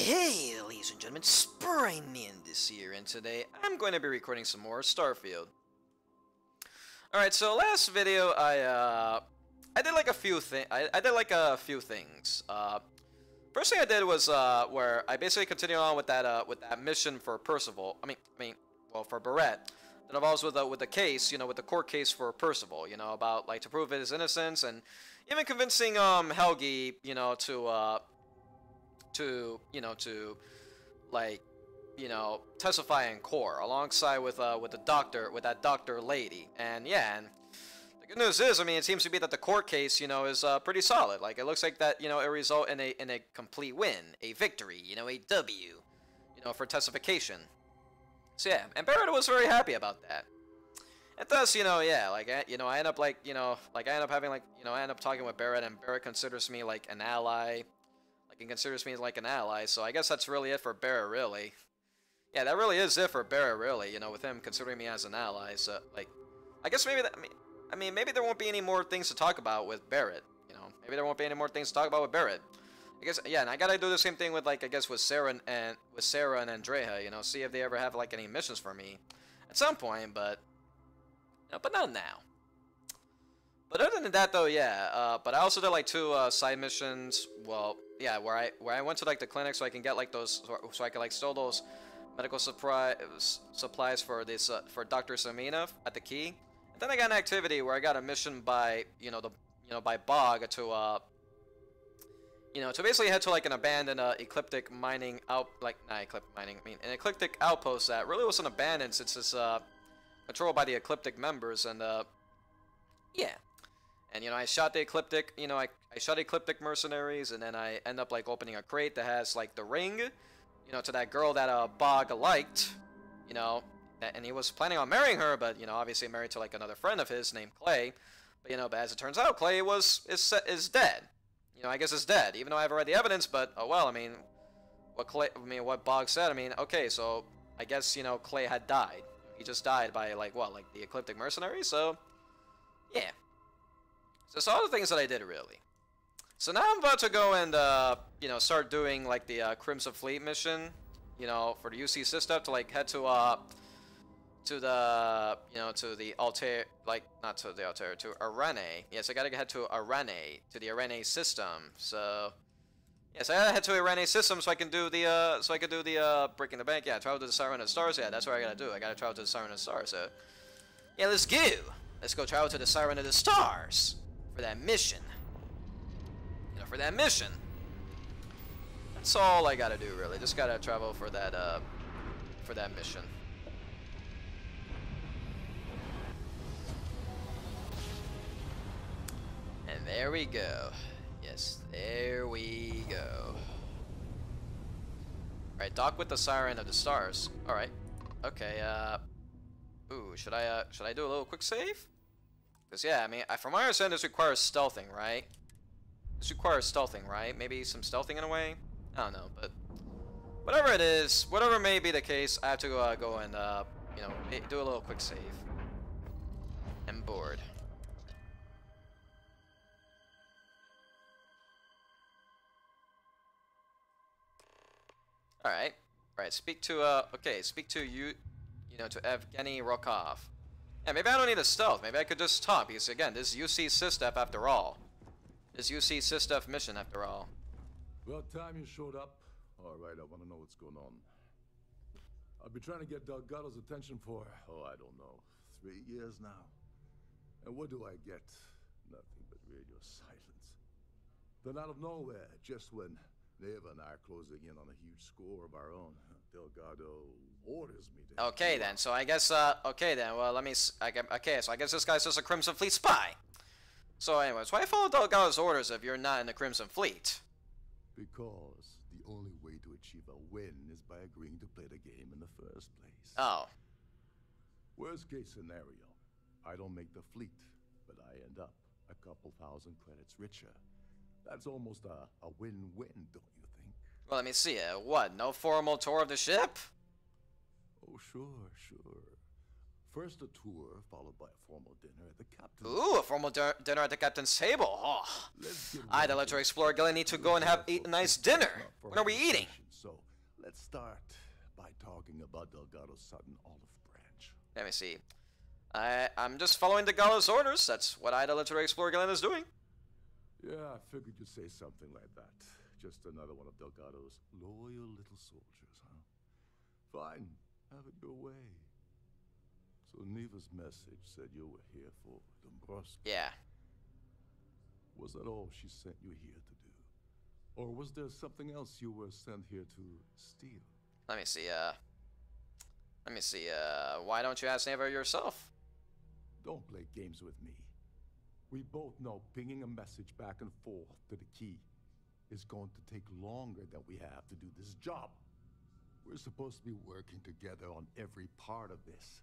Hey, ladies and gentlemen, Sprayman this here, and today I'm going to be recording some more Starfield. Alright, so last video I did like a few things. I did like a few things. First thing I did was where I basically continued on with that mission for Percival. Well, for Barrett. That involves with the case, with the court case for Percival, about like to prove his innocence and even convincing Helgi, to testify in court alongside with that doctor lady. And yeah, and the good news is, it seems to be that the court case, is pretty solid. Like, it looks like that, it result in a complete win, a victory, a W, for testification. So yeah, and Barrett was very happy about that. And thus, yeah, like, I end up I end up talking with Barrett, and Barrett considers me like an ally. He considers me like an ally, so I guess that's really it for Barrett, really. Yeah, that really is it for Barrett, really, with him considering me as an ally. So, like, I guess maybe that, maybe there won't be any more things to talk about with Barrett, Maybe there won't be any more things to talk about with Barrett. I guess, yeah, and I gotta do the same thing with, like, I guess with Sarah and Andrea, see if they ever have, like, any missions for me at some point, but not now. But other than that, though, yeah, but I also did, like, 2 side missions, well, yeah, where I went to, like, the clinic so I can get, like, those, so I can, like, steal those medical supplies for this, for Dr. Samina at the key. And then I got an activity where I got a mission by, by Bog to basically head to, like, an abandoned, ecliptic mining an ecliptic outpost that really wasn't abandoned since it's, controlled by the ecliptic members, and, yeah. And, I shot the ecliptic, I shot ecliptic mercenaries, and then I end up, like, opening a crate that has, like, the ring, to that girl that, Bog liked, and he was planning on marrying her, but, obviously married to, like, another friend of his named Clay. But, but as it turns out, Clay is dead. I guess it's dead, even though I haven't read the evidence, but, oh well, what Bog said, okay, so, I guess, Clay had died. He just died by, like, what, like, the ecliptic mercenaries, so, yeah. So that's all the things that I did, really. So now I'm about to go and, start doing, like, the, Crimson Fleet mission, for the UC SysDef to, like, head to the Altair, like, not to the Altair, to Arene. Yes, I gotta head to Arene, to the Arene system, so... Yes, I gotta head to Arene system so I can do the, Breaking the Bank. Yeah, travel to the Siren of the Stars. Yeah, that's what I gotta do. I gotta travel to the Siren of the Stars, so... Yeah, let's go! Let's go travel to the Siren of the Stars! For that mission. For that mission. That's all I gotta do, really. Just gotta travel for that mission. And there we go. Yes, there we go. Alright, dock with the Siren of the Stars. Alright. Okay, ooh, should I do a little quick save? Because, yeah, from my understanding, this requires stealthing, right? This requires stealthing, right? Maybe some stealthing in a way? I don't know, but... Whatever it is, whatever may be the case, I have to go and, do a little quick save. I'm bored. Alright. Alright, speak to you, to Evgeny Rokov. Yeah, maybe I don't need a stealth. Maybe I could just talk, because again, this is UC SysDef after all. This UC SysDef mission after all. Well, time you showed up. Alright, I want to know what's going on. I've been trying to get Delgado's attention for, I don't know, 3 years now. And what do I get? Nothing but radio silence. Then out of nowhere, just when Neva and I are closing in on a huge score of our own, Delgado orders me to... Okay then, so I guess, okay then, well, okay, so I guess this guy's just a Crimson Fleet spy. So anyways, why follow Delgado's orders if you're not in the Crimson Fleet? Because the only way to achieve a win is by agreeing to play the game in the first place. Oh. Worst case scenario, I don't make the fleet, but I end up a couple thousand credits richer. That's almost a win-win, don't you think? Well, let me see. What? No formal tour of the ship? Oh, sure. First a tour, followed by a formal dinner at the captain's. Ooh, a formal dinner at the captain's table. Oh. I, the Electro Explorer, gonna need to go and eat a nice dinner. When are we eating? So, Let's start by talking about Delgado's sudden olive branch. Let me see. I'm just following the Gala's orders. That's what Ida Literary Explorer Galen is doing. Yeah, I figured you'd say something like that. Just another one of Delgado's loyal little soldiers, huh? Fine, have it your way. So Neva's message said you were here for Dombrowski. Yeah. Was that all she sent you here to do? Or was there something else you were sent here to steal? Let me see, why don't you ask Neva yourself? Don't play games with me. We both know pinging a message back and forth to the key is going to take longer than we have to do this job. We're supposed to be working together on every part of this.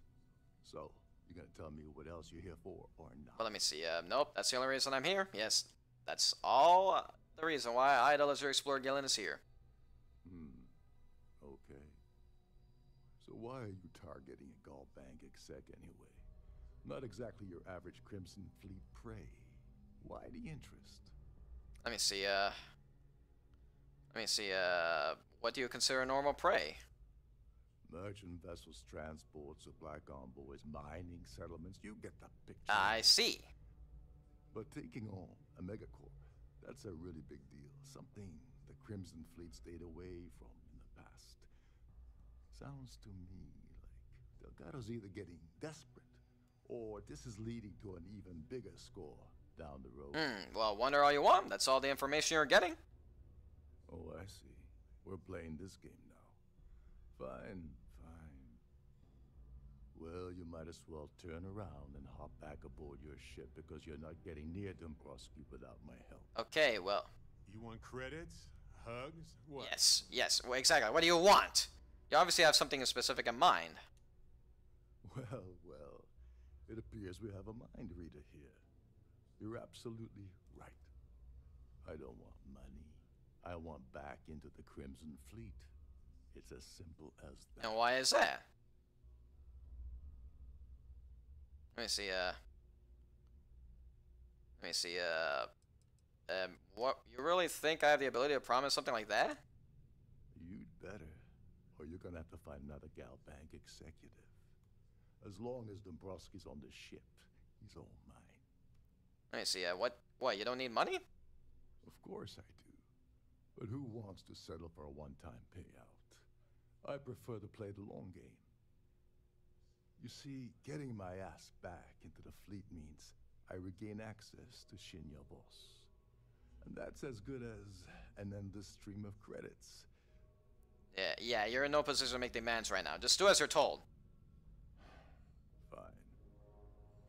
So, you're gonna tell me what else you're here for, or not? Well, let me see, nope, that's the only reason I'm here. Yes, that's all the reason why Ida Literary Explorer Galen is here. Okay. So why are you targeting a Gall Bank exec anyway? Not exactly your average Crimson Fleet prey. Why the interest? Let me see, what do you consider normal prey? Merchant vessels, transport, supply convoys, mining settlements, you get the picture. I see. But taking on a megacorp, that's a really big deal. Something the Crimson Fleet stayed away from in the past. Sounds to me like Delgado's either getting desperate, or this is leading to an even bigger score down the road. Well, wonder all you want. That's all the information you're getting. Oh, I see. We're playing this game now. Fine, fine. Well, you might as well turn around and hop back aboard your ship because you're not getting near Dombrowski without my help. Okay, well. You want credits? Hugs? What? Yes, well, exactly. What do you want? You obviously have something specific in mind. Well, it appears we have a mind reader here. You're absolutely right. I don't want money. I want back into the Crimson Fleet. It's as simple as that. And why is that? Let me see, what, you really think I have the ability to promise something like that? You'd better, or you're gonna have to find another Gal Bank executive. As long as Dombrowski's on the ship, he's all mine. Let me see, what, you don't need money? Of course I do. But who wants to settle for a one-time payout? I prefer to play the long game. You see, getting my ass back into the fleet means I regain access to Shinya Boss. And that's as good as an endless stream of credits. Yeah, you're in no position to make demands right now. Just do as you're told. Fine.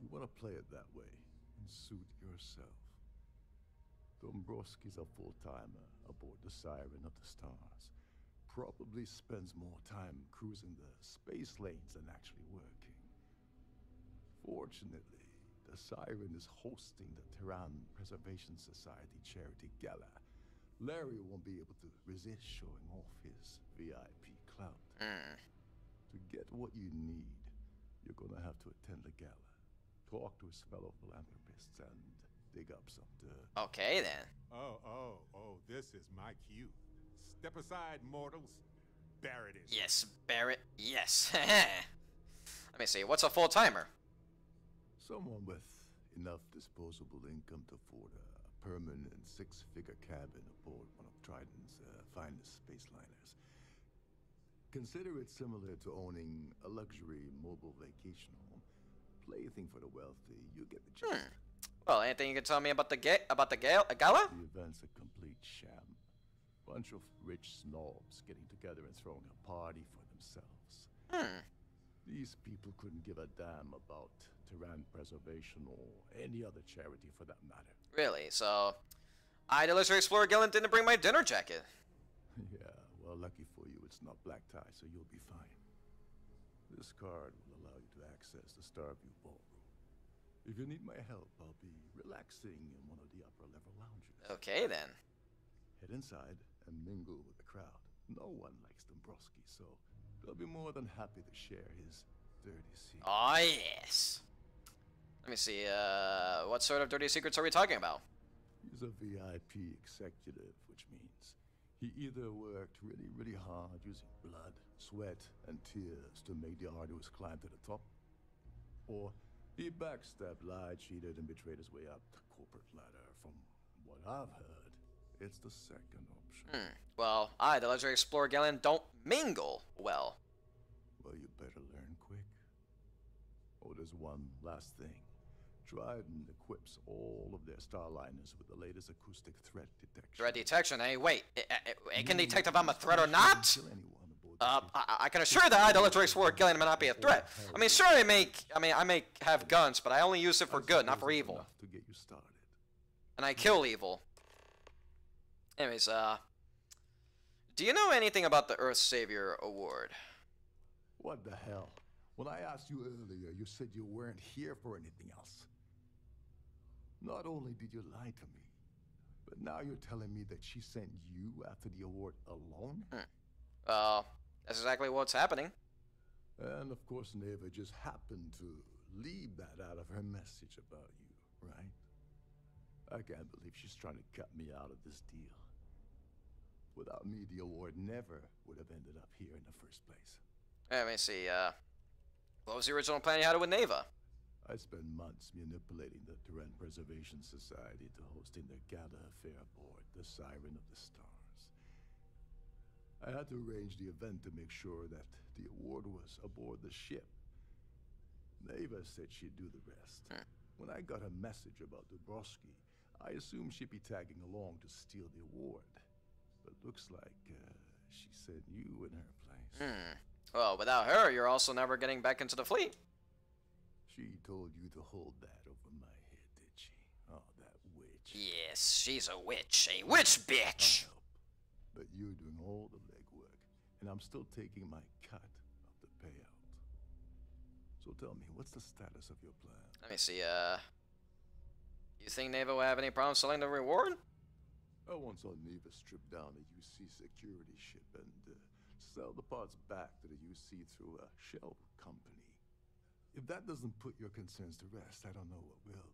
You want to play it that way and suit yourself. Dombrowski's a full-timer aboard the Siren of the Stars. Probably spends more time cruising the space lanes than actually working. Fortunately, the Siren is hosting the Tehran Preservation Society charity gala. Larry won't be able to resist showing off his VIP clout. To get what you need, you're gonna have to attend the gala, talk to his fellow philanthropists, and dig up some dirt. Okay, then. Oh, this is my cue. Step aside, mortals. Barrett is. Yes, Barrett, yes. Let me see, what's a full-timer? Someone with enough disposable income to afford a permanent six-figure cabin aboard one of Triton's finest space liners. Consider it similar to owning a luxury mobile vacation home. Plaything for the wealthy, you get the gist. Well, anything you can tell me about the gala? The event's a complete sham. Bunch of rich snobs getting together and throwing a party for themselves. These people couldn't give a damn about Tehran preservation or any other charity for that matter. Really? So, Ida Literary Explorer Galen didn't bring my dinner jacket. Yeah, well, lucky for you, it's not black tie, so you'll be fine. This card will allow you to access the Starfield Ballroom. If you need my help, I'll be relaxing in one of the upper-level lounges. Okay, then. Head inside and mingle with the crowd. No one likes Dombrowski, so they'll be more than happy to share his dirty secrets. Oh, yes. Let me see, what sort of dirty secrets are we talking about? He's a VIP executive, which means He either worked really, really hard using blood, sweat, and tears to make the arduous climb to the top, or he backstabbed, lied, cheated, and betrayed his way up the corporate ladder. From what I've heard, it's the second option. Well, the legendary explorer Galen don't mingle well. Well, you better learn quick. Oh, there's one last thing. Trident equips all of their starliners with the latest acoustic threat detection. Threat detection, eh? Wait, it can detect if I'm a threat or not? I can assure that the legendary explorer Galen may not be a threat. I mean, sure, I may have guns, but I only use it for good, not for evil. To get you started. And I kill evil. Anyways, do you know anything about the Earth Savior Award? What the hell? When I asked you earlier, you said you weren't here for anything else. Not only did you lie to me, but now you're telling me that she sent you after the award alone? Well, that's exactly what's happening. And of course, Neva just happened to leave that out of her message about you, right? I can't believe she's trying to cut me out of this deal. Without me, the award never would have ended up here in the first place. Let me see, what was the original plan you had with Neva? I spent months manipulating the Terran Preservation Society to hosting their gala affair aboard the Siren of the Stars. I had to arrange the event to make sure that the award was aboard the ship. Neva said she'd do the rest. When I got a message about Dubrovsky, I assumed she'd be tagging along to steal the award. But looks like she sent you in her place. Well, without her, you're also never getting back into the fleet. She told you to hold that over my head, did she? Oh, that witch. Yes, she's a witch. A witch bitch! I'll help. But you're doing all the legwork, and I'm still taking my cut of the payout. So tell me, what's the status of your plan? Let me see, you think Neva will have any problem selling the reward? I once saw Neva strip down a UC security ship and sell the parts back to the UC through a shell company. If that doesn't put your concerns to rest, I don't know what will.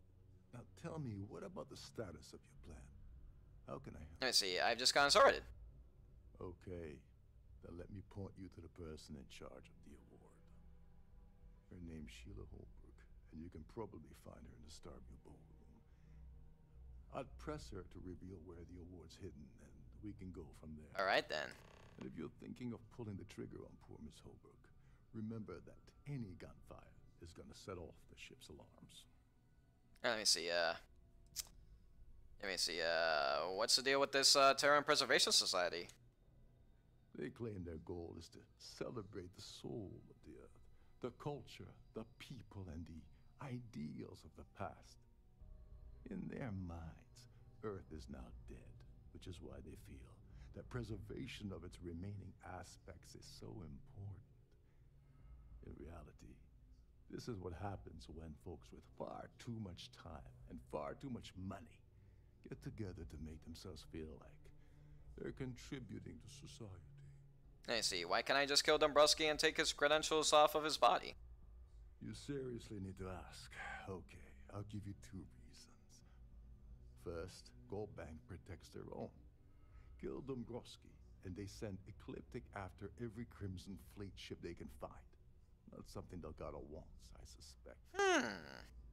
Now tell me, what about the status of your plan? How can I help? Let me see, I've just gotten started. Okay, then let me point you to the person in charge of the award. Her name's Sheila Holbrook, and you can probably find her in the Starfield Ballroom. I'd press her to reveal where the award's hidden, and we can go from there. Alright then. And if you're thinking of pulling the trigger on poor Miss Holbrook, remember that any gunfire is gonna set off the ship's alarms. Let me see, what's the deal with this, Terran Preservation Society? They claim their goal is to celebrate the soul of the Earth, the culture, the people, and the ideals of the past. In their minds, Earth is now dead, which is why they feel that preservation of its remaining aspects is so important. In reality, this is what happens when folks with far too much time and far too much money get together to make themselves feel like they're contributing to society. Let me see, why can't I just kill Dombrowski and take his credentials off of his body? You seriously need to ask. Okay, I'll give you 2 reasons. First, Goldbank protects their own. Kill Dombrowski, and they send Ecliptic after every Crimson Fleet ship they can find. Not something Delgado wants, I suspect.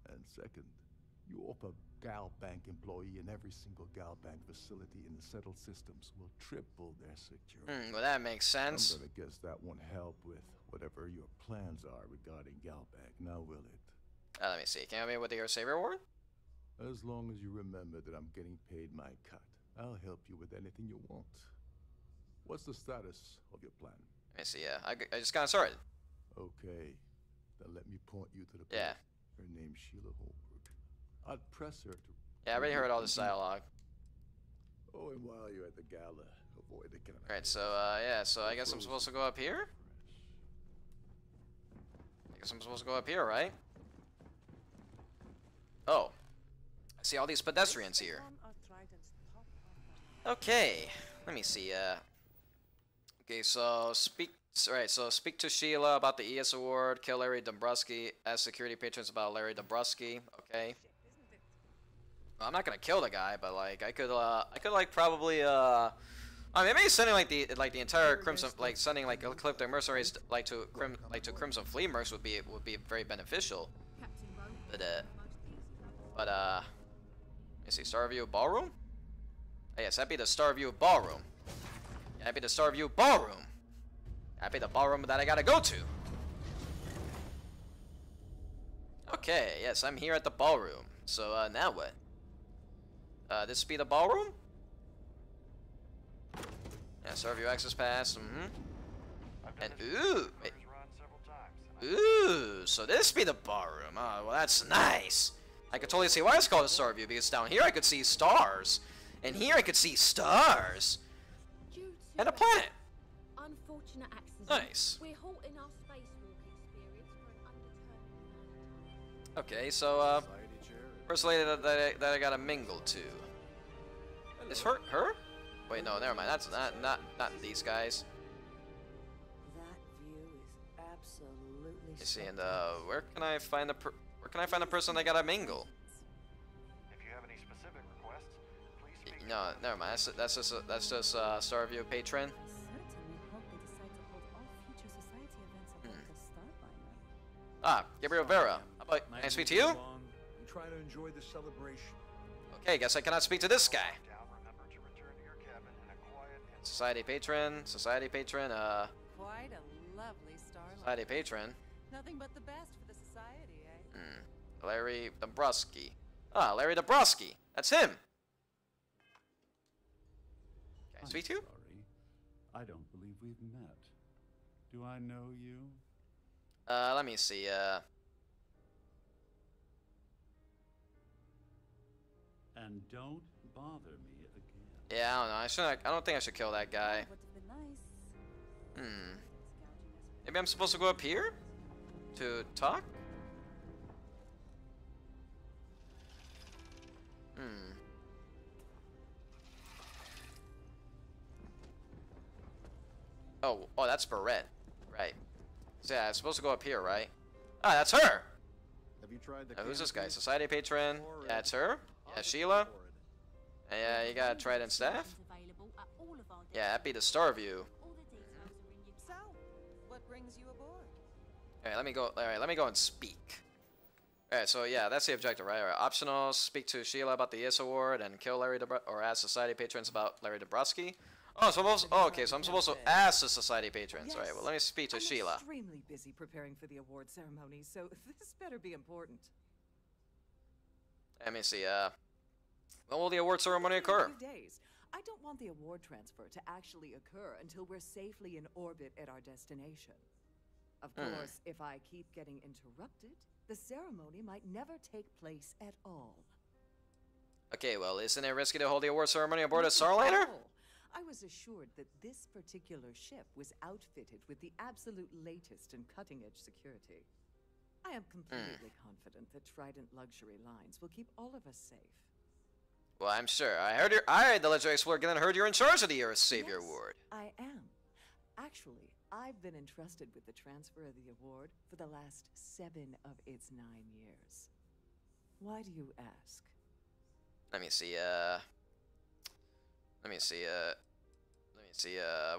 And second, you offer Galbank employee in every single Galbank facility in the settled systems will triple their security. Well, that makes sense. I'm gonna guess that won't help with whatever your plans are regarding Galbank, now will it? Let me see, can you help me with the Earth Savior Award? As long as you remember that I'm getting paid my cut, I'll help you with anything you want. What's the status of your plan? Let me see, I just got started. Okay, then let me point you to the Yeah. person. Her name's Sheila Holbrook. I'd press her to... Yeah, I already heard all this dialogue. Oh, and while you're at the gala, avoid the kind of... Alright, so, yeah, so I guess I'm supposed to go up here? I guess I'm supposed to go up here, right? Oh. I see all these pedestrians here. Okay, let me see, okay, so speak to Sheila about the ES Award, kill Larry Dombrowski, ask security patrons about Larry Dombrowski, okay. Well, I'm not gonna kill the guy, but like, I could like probably, Maybe sending like the entire Crimson, like sending like Ecliptic mercenaries like to Crimson Fleet mercs would be very beneficial. But let me see, Starview Ballroom. Oh, yes, that'd be the Starview Ballroom. Yeah, that'd be the Starview Ballroom. That'd be the ballroom that I gotta go to. Okay, yes, I'm here at the ballroom. So now what? This be the ballroom? Yeah, Starview access pass. And ooh, wait. Ooh, so this be the ballroom. Oh, well, that's nice. I could totally see why it's called a Starview, because down here I could see stars, and here I could see stars, and a planet. Unfortunate accident. Nice. We're halting our spacewalk experience for an undetermined. Okay, so first lady that I gotta mingle to. Is her? Wait, no, never mind. That's not these guys. That view is absolutely. You see, and where can I find the person I gotta mingle? If you have any specific requests, please speak. No, never mind. That's just Starview patron. I certainly hope they decide to hold all future society events at the Starfield. Ah, Gabriel Vera. How about, can I speak to you? I'm trying to enjoy the celebration. Okay, guess I cannot speak to this guy. Down, remember to return to your cabin in a quiet and Society patron, Quite a lovely starlight. society patron. Nothing but the best for the society, eh? Larry Dombrowski. Ah, Larry Dombrowski. That's him. Can I speak to you? Sorry, I don't believe we've met. Do I know you? Let me see, And don't bother me again. yeah, I don't know. I don't think I should kill that guy. Would have been nice. Maybe I'm supposed to go up here? To talk? Oh, that's Barrett. Right. So yeah, I'm supposed to go up here, right? Ah, that's her! Have you tried the Who's this guy? Society patron? Yeah, it's her? Yeah, Sheila? Yeah, you got Trident staff? Yeah, that'd be the Starview. So, what brings you aboard? Alright, let me go and speak. Alright, so yeah, that's the objective, right? Alright, optional, speak to Sheila about the IS award and kill Larry or ask society patrons about Larry Dombrowski. Oh, so okay, so I'm supposed to ask the society patrons. Alright, well let me speak to Sheila. I'm extremely busy preparing for the award ceremony, so this better be important. Let me see, when will the award ceremony occur? In a few days. I don't want the award transfer to actually occur until we're safely in orbit at our destination. Of course, if I keep getting interrupted, the ceremony might never take place at all. Okay, well, isn't it risky to hold the award ceremony aboard a Starliner? I was assured that this particular ship was outfitted with the absolute latest and cutting-edge security. I am completely confident that Trident Luxury Lines will keep all of us safe. Well, I'm sure. I heard the Legendary Explorer again and heard you're in charge of the Earth Savior Yes, Award. I am. Actually, I've been entrusted with the transfer of the award for the last 7 of its 9 years. Why do you ask? Let me see,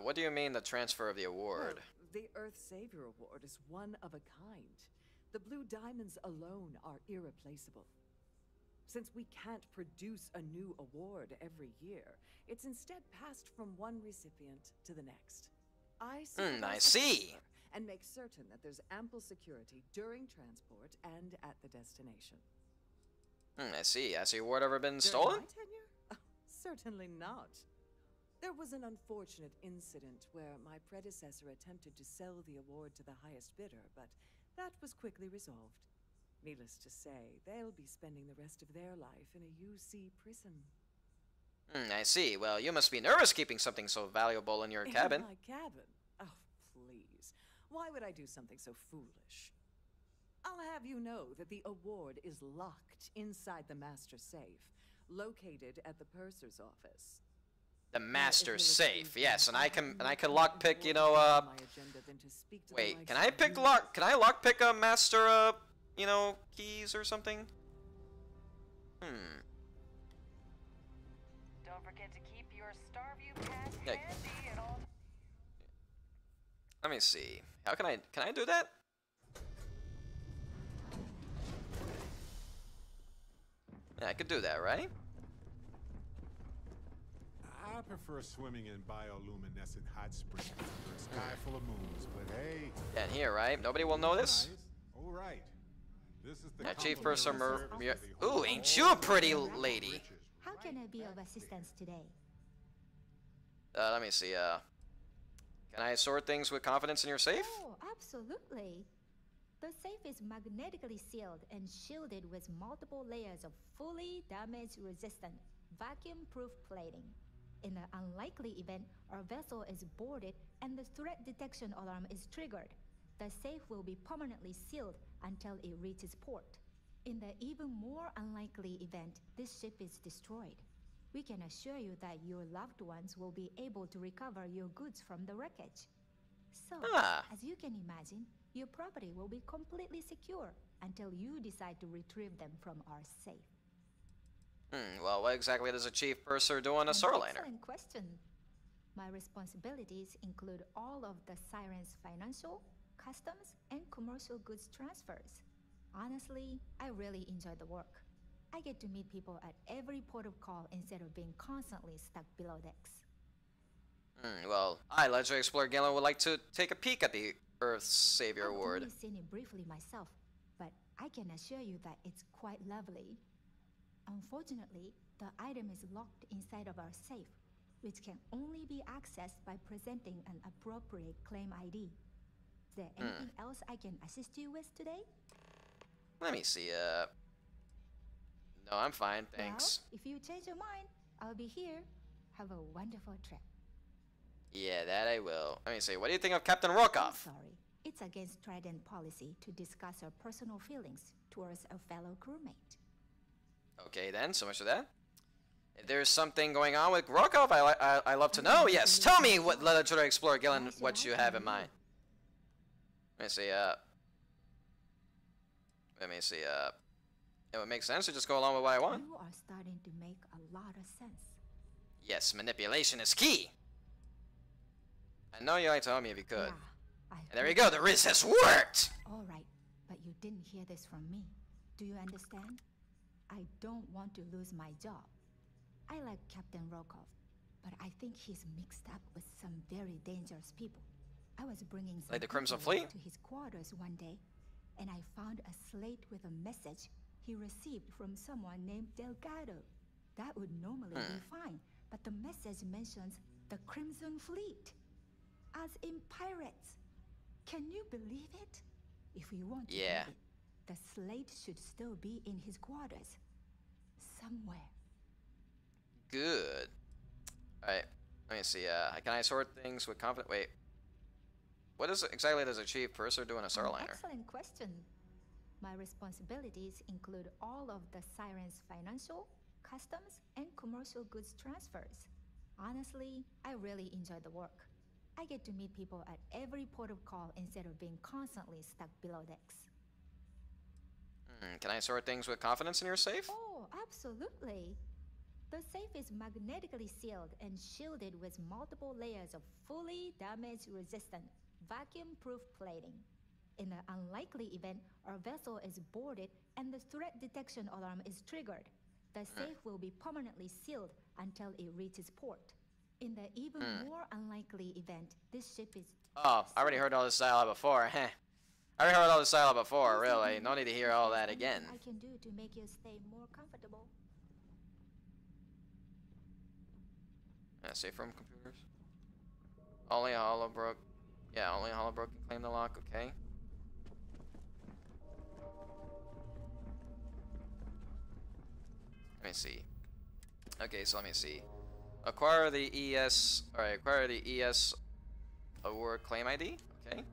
what do you mean the transfer of the award? Well, the Earth Savior Award is one of a kind. The Blue Diamonds alone are irreplaceable. Since we can't produce a new award every year, it's instead passed from one recipient to the next. I see. And make certain that there's ample security during transport and at the destination. I see. Has the award ever been During stolen? my tenure? Oh, certainly not. There was an unfortunate incident where my predecessor attempted to sell the award to the highest bidder, but that was quickly resolved. Needless to say, they'll be spending the rest of their life in a UC prison. I see. Well, you must be nervous keeping something so valuable in your cabin. In my cabin? Oh, please. Why would I do something so foolish? I'll have you know that the award is locked inside the master safe, located at the purser's office. The master safe, yes, and I can lockpick, you know, wait, can I lockpick a master, you know, keys or something? Don't forget to keep your Starview pass Yeah. Let me see. How can I do that? Yeah, I could do that, right? I prefer swimming in bioluminescent hot springs under a sky full of moons, but hey. Yeah, in here, right? Nobody will notice. All right. This is the Yeah, Chief complimentary Purser service for the Ooh, whole ain't you a pretty world. lady? How can I be of assistance today? Let me see. Can I sort things with confidence in your safe? Oh, absolutely. The safe is magnetically sealed and shielded with multiple layers of fully damage-resistant, vacuum-proof plating. In the unlikely event our vessel is boarded and the threat detection alarm is triggered, the safe will be permanently sealed until it reaches port. In the even more unlikely event this ship is destroyed, we can assure you that your loved ones will be able to recover your goods from the wreckage. So, as you can imagine, your property will be completely secure until you decide to retrieve them from our safe. Well, what exactly does a Chief Purser do on a Starliner? Excellent question. My responsibilities include all of the Siren's financial, customs, and commercial goods transfers. Honestly, I really enjoy the work. I get to meet people at every port of call instead of being constantly stuck below decks. Well, I, Legendary Explorer Galen, would like to take a peek at the Earth's Savior I've Award. only seen it briefly myself, but I can assure you that it's quite lovely. Unfortunately, the item is locked inside of our safe, which can only be accessed by presenting an appropriate claim ID. Is there anything else I can assist you with today? Let me see, No, I'm fine, thanks. Well, if you change your mind, I'll be here. Have a wonderful trip. Yeah, that I will. Let me see, what do you think of Captain I'm Rokoff? sorry. It's against Trident policy to discuss our personal feelings towards a fellow crewmate. Okay then, so much for that. If there's something going on with Rokoff, I love to know. Yes, tell me what Legendary Explorer Gillen, what you have in mind. Let me see, it would make sense to just go along with what I want. You are starting to make a lot of sense. Yes, manipulation is key. I know you like to tell me if you could. Yeah, And there you go, the Riz has worked! All right, but you didn't hear this from me. Do you understand? I don't want to lose my job. I like Captain Rokoff, but I think he's mixed up with some very dangerous people. I was bringing some Like the Crimson people Fleet? to his quarters one day, and I found a slate with a message he received from someone named Delgado. That would normally be fine, but the message mentions the Crimson Fleet, as in pirates. Can you believe it? If you want to Yeah. read it, the slate should still be in his quarters. Somewhere. Good. Alright, let me see, can I sort things with confidence? Wait. What exactly does a Chief Purser do in a Starliner? Excellent question. My responsibilities include all of the Siren's financial, customs, and commercial goods transfers. Honestly, I really enjoy the work. I get to meet people at every port of call instead of being constantly stuck below decks. Can I sort things with confidence in your safe? Oh, absolutely. The safe is magnetically sealed and shielded with multiple layers of fully damage-resistant, vacuum-proof plating. In the unlikely event our vessel is boarded and the threat detection alarm is triggered, the safe will be permanently sealed until it reaches port. In the even more unlikely event this ship is... Oh, I already heard all this dialogue before. Heh. I already heard all this dialogue before, really. No need to hear all that again. I can do to make your stay more comfortable. Yeah, safe room computers. Only a Hollowbrook. Yeah, only a Hollowbrook can claim the lock, okay. Let me see. Okay, so let me see. Acquire the ES. Alright, acquire the ES award claim ID. Okay.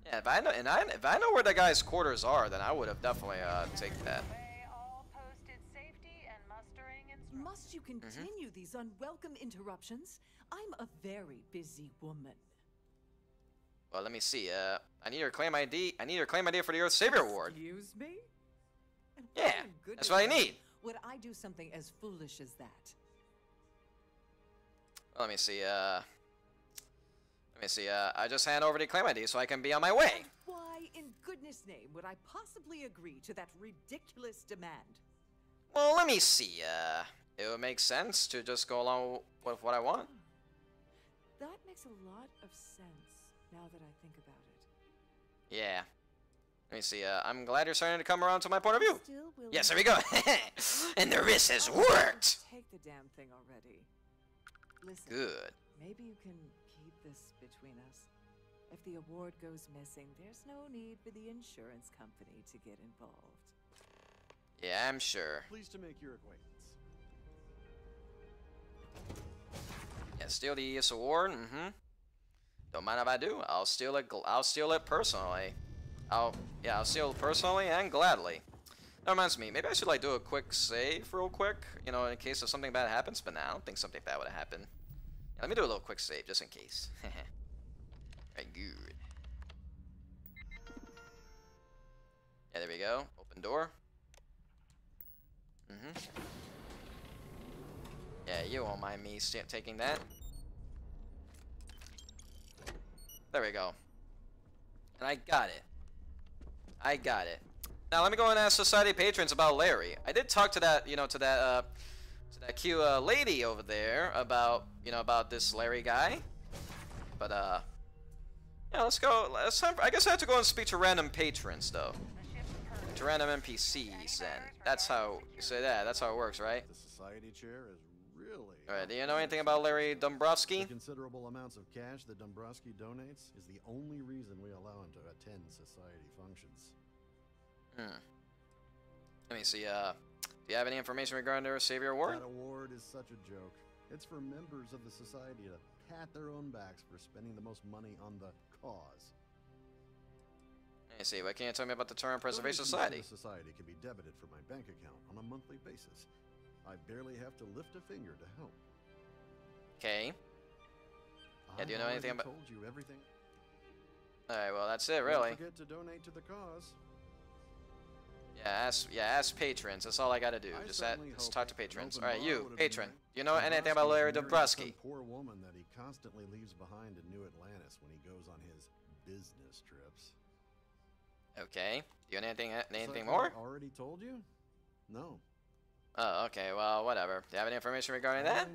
Yeah, if I know where the guy's quarters are, then I would have definitely taken that. Must you continue these unwelcome interruptions? I'm a very busy woman. Well, let me see. I need your claim ID. I need your claim ID for the Earth Savior Award. Excuse me? And Yeah, goodness that's what I need. would I do something as foolish as that? Let me see, I just hand over the claim ID so I can be on my way. Why, in goodness name, would I possibly agree to that ridiculous demand? Well, let me see, it would make sense to just go along with what I want. That makes a lot of sense, now that I think about it. Yeah. Let me see, I'm glad you're starting to come around to my point of view. Still willing Yes, there we go. And the risk has worked. Take the damn thing already. Listen, Good. maybe you can keep this between us. If the award goes missing, there's no need for the insurance company to get involved. Yeah, I'm sure. Pleased to make your acquaintance. Yeah, steal the ES award. Don't mind if I do. I'll steal it. I'll steal it personally. I'll steal it personally and gladly. That reminds me. Maybe I should like do a quick save real quick. You know, in case if something bad happens. But nah, I don't think something bad would have happened. Yeah, let me do a little quick save just in case. Alright, good. Yeah, there we go. Open door. Yeah, you won't mind me taking that. There we go. And I got it. I got it. Now let me go and ask Society patrons about Larry. I did talk to that, to that cute lady over there about, about this Larry guy. But yeah, let's go. I guess I have to go and speak to random patrons though. To random NPCs, and that's how you say that. That's how it works, right? The society chair is really. All right. Do you know anything about Larry Dombrowski? The considerable amounts of cash that Dombrowski donates is the only reason we allow him to attend society functions. Let me see. Do you have any information regarding their Savior Award? That award is such a joke. It's for members of the society to pat their own backs for spending the most money on the cause. Let me see. What can you tell me about the Touring Preservation Donations Society? to the society can be debited from my bank account on a monthly basis. I barely have to lift a finger to help. Okay. Yeah, do you know anything about? Told you everything. All right. Well, that's it, really. Don't forget to donate to the cause. Yeah, ask patrons. That's all I gotta do. Just talk to patrons. All right, you, patron. Do you know anything about Larry Dombrowski? Poor woman that he constantly leaves behind in New Atlantis when he goes on his business trips. Okay. Do you know anything more? Already told you? No. Oh, okay. Well, whatever. Do you have any information regarding that?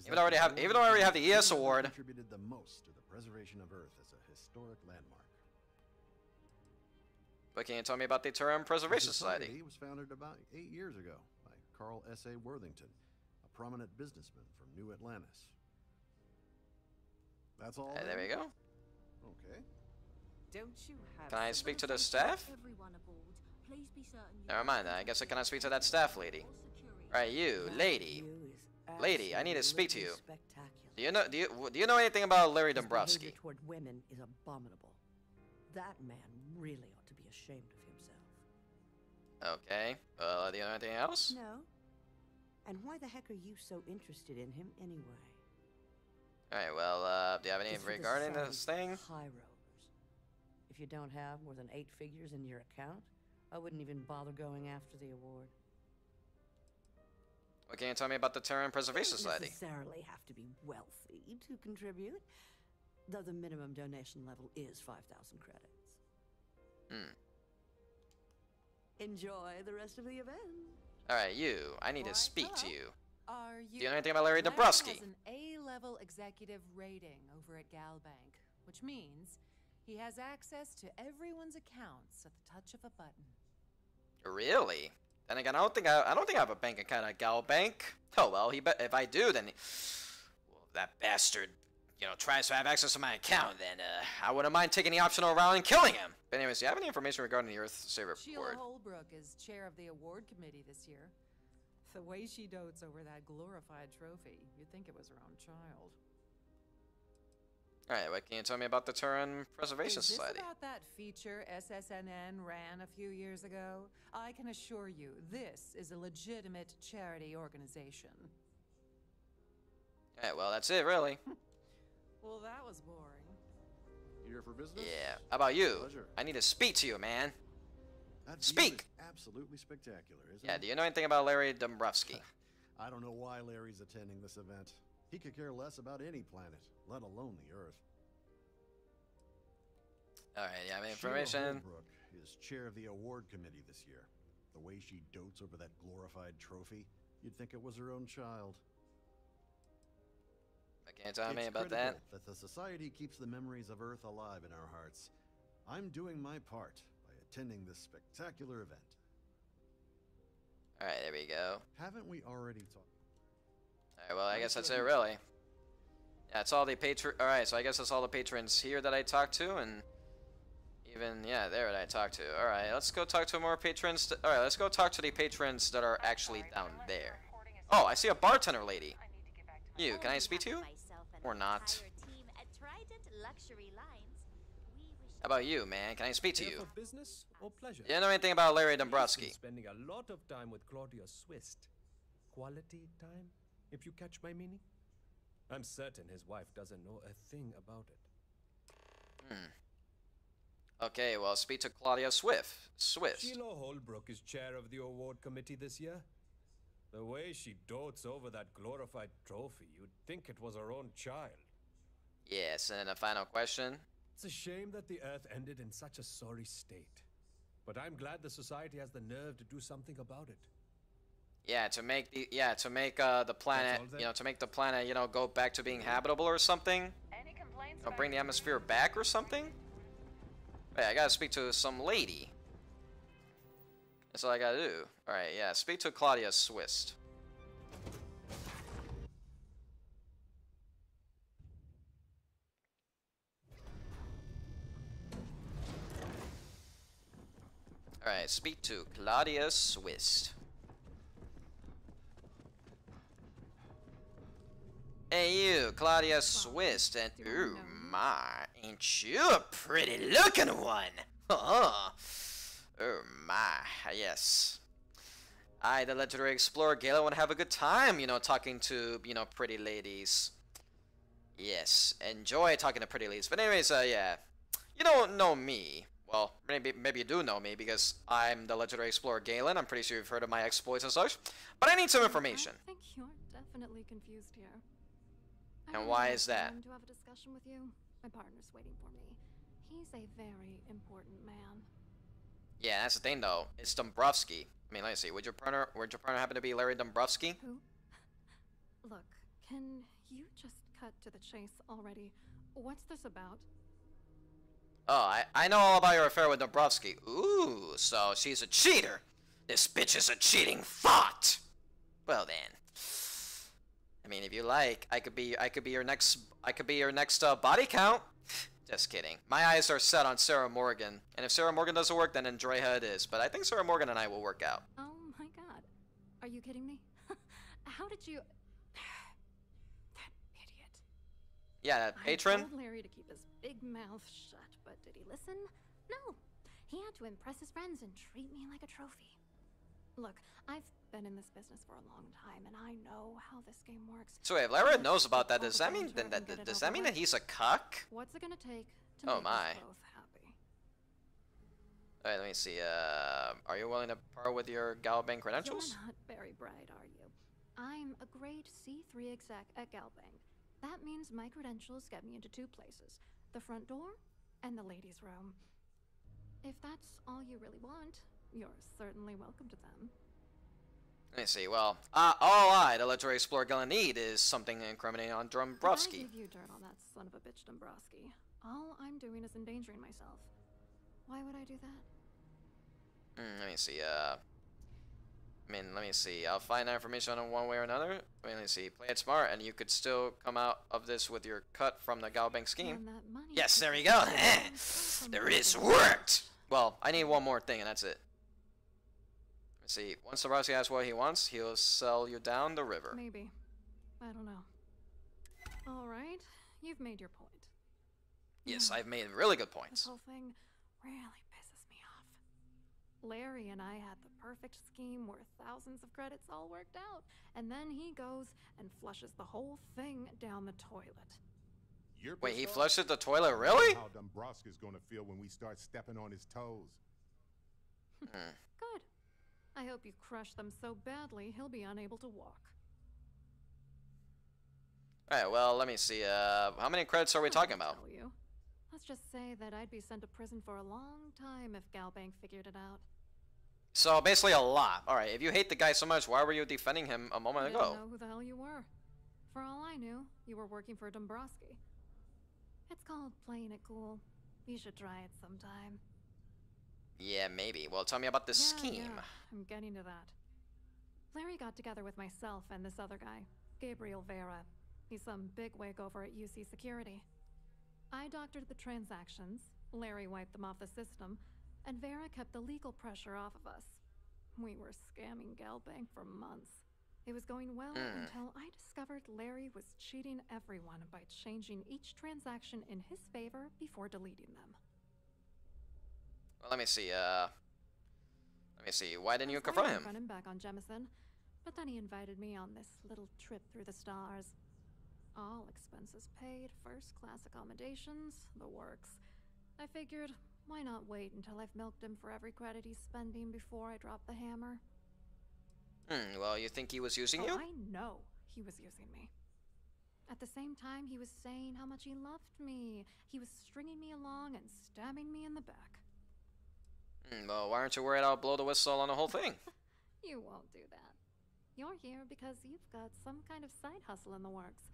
Even though I already have the ES award. Contributed the most to the preservation of Earth as a historic landmark. What can you tell me about the Touring Preservation Society? It was founded about 8 years ago by Carl S.A. Worthington, a prominent businessman from New Atlantis. That's all. There we go. Okay. Don't you have? Can I speak to the staff? Never mind that. I guess I cannot speak to that staff lady. Alright, you, lady. Lady, I need to speak to you. Do you know anything about Larry Dombrowski? His behavior toward women is abominable. That man really ought to be ashamed of himself. Okay. Well, do you know anything else? No. And why the heck are you so interested in him anyway? Alright, well, do you have any regarding this thing? High rollers. If you don't have more than 8 figures in your account, I wouldn't even bother going after the award. What can you tell me about the Touring Preservation Society? You don't necessarily have to be wealthy to contribute, though the minimum donation level is 5,000 credits. Enjoy the rest of the event. Alright, you. I need to speak to you. Do you know anything about Larry Dombrowski? Has an A-level executive rating over at Galbank, which means he has access to everyone's accounts at the touch of a button. Really? Then again, I don't think I have a bank account at Galbank. Oh well, if I do, then that bastard, tries to have access to my account. Then I wouldn't mind taking the optional route and killing him. But anyways, do you have any information regarding the Earth Saver Sheila Award? Holbrook is chair of the award committee this year. The way she dotes over that glorified trophy, you'd think it was her own child. Alright, what can you tell me about the Touring Preservation Is this Society? about that feature SSNN ran a few years ago? I can assure you, this is a legitimate charity organization. Alright, well, that's it, really. Well, that was boring. Here for business? Yeah. How about you? Pleasure. I need to speak to you, man. That Speak! view is absolutely spectacular, isn't Yeah, it? do you know anything about Larry Dombrowski? I don't know why Larry's attending this event. He could care less about any planet, let alone the Earth. Alright, yeah, I mean, Sheila information. Holbrook is chair of the award committee this year. The way she dotes over that glorified trophy, you'd think it was her own child. Can't tell me It's about critical that. that the Society keeps the memories of Earth alive in our hearts. I'm doing my part by attending this spectacular event. Alright, there we go. Haven't we already talked? Alright, well, I guess that's it, really. Yeah, it's all the patron. Alright, so I guess that's all the patrons here that I talked to, and even, yeah, there that I talked to. Alright, let's go talk to more patrons. Alright, let's go talk to the patrons that are actually down there. Oh, I see a bartender lady. You, can I speak to you? Or not? How about you, man? Can I speak to Here you? for business or pleasure? Do you know anything about Larry He's Dombrowski? been spending a lot of time with Claudia Swist. Quality time, if you catch my meaning? I'm certain his wife doesn't know a thing about it. Okay, well, speak to Claudia Swift. Sheila Holbrook is chair of the award committee this year. The way she dotes over that glorified trophy, you'd think it was her own child. Yes, and then the final question. It's a shame that the Earth ended in such a sorry state. But I'm glad the Society has the nerve to do something about it. Yeah, to make the planet, to make the planet, go back to being habitable or something. Bring the atmosphere back or something. Wait, I gotta speak to some lady. That's all I gotta do. All right, yeah, speak to Claudia Swist. All right, speak to Claudia Swist. Hey you, Claudia Swist, and ooh my, ain't you a pretty looking one? Oh my, yes. I, the legendary explorer Galen, would have a good time, talking to, pretty ladies. Yes, enjoy talking to pretty ladies. But anyways, yeah, you don't know me. Well, maybe you do know me because I'm the legendary explorer Galen. I'm pretty sure you've heard of my exploits and such. But I need some information. I think you're definitely confused here. And why is that? To have a discussion with you. My partner's waiting for me. He's a very important man. Yeah, that's the thing though. It's Dombrowski. I mean, let's see. Would your partner happen to be Larry Dombrowski? Who? Look, can you just cut to the chase already? What's this about? Oh, I know all about your affair with Dombrowski. Ooh, so she's a cheater. This bitch is a cheating thought. Well then. I mean, if you like, I could be your next body count. Just kidding. My eyes are set on Sarah Morgan, and if Sarah Morgan doesn't work, then Andrea it is. But I think Sarah Morgan and I will work out. Oh my god. Are you kidding me? How did you... That idiot. Yeah, that patron? I told Larry to keep his big mouth shut, but did he listen? No. He had to impress his friends and treat me like a trophy. Look, I've been in this business for a long time, and I know how this game works. So if Larry knows about that, does that mean that he's a cuck? What's it gonna take to Oh make my. us both happy? Alright, let me see. Are you willing to part with your Galbank credentials? You're not very bright, are you? I'm a grade C3 exec at Galbank. That means my credentials get me into two places. The front door and the ladies' room. If that's all you really want, you're certainly welcome to them. Let me see. Well, all I, the legendary explorer, gonna need is something incriminating on If I Dombrowski. give you dirt on that son of a bitch Dombrowski, all I'm doing is endangering myself. Why would I do that? Let me see. Let me see. I'll find that information in one way or another. Let me see. Play it smart, and you could still come out of this with your cut from the Galbank scheme. And that money Yes, there you go. There is worked. Well, I need one more thing, and that's it. Let me see. Once Dombrowski asks what he wants, he'll sell you down the river. Maybe. I don't know. All right, you've made your point. Yes, I've made really good points. This whole thing really pisses me off. Larry and I had the perfect scheme where thousands of credits all worked out, and then he goes and flushes the whole thing down the toilet. Wait, he flushed the toilet, really? How Dombrowski's gonna feel when we start stepping on his toes. Good. I hope you crush them so badly he'll be unable to walk. Alright, well, let me see. How many credits are we talking about? Tell you. Let's just say that I'd be sent to prison for a long time if Galbank figured it out. So, basically a lot. Alright, if you hate the guy so much, why were you defending him a moment ago? I didn't know who the hell you were. For all I knew, you were working for Dombrowski. It's called playing it cool. You should try it sometime. Yeah, maybe. Well, tell me about this scheme. Yeah, I'm getting to that. Larry got together with myself and this other guy, Gabriel Vera. He's some bigwig over at UC Security. I doctored the transactions, Larry wiped them off the system, and Vera kept the legal pressure off of us. We were scamming Galbank for months. It was going well until I discovered Larry was cheating everyone by changing each transaction in his favor before deleting them. Well, let me see. Why didn't you confront him? Run him back on Jemison, but then he invited me on this little trip through the stars. All expenses paid, first-class accommodations, the works. I figured, why not wait until I've milked him for every credit he's spending before I drop the hammer? Well, you think he was using you? I know he was using me. At the same time, he was saying how much he loved me. He was stringing me along and stabbing me in the back. Well, why aren't you worried I'll blow the whistle on the whole thing? You won't do that. You're here because you've got some kind of side hustle in the works.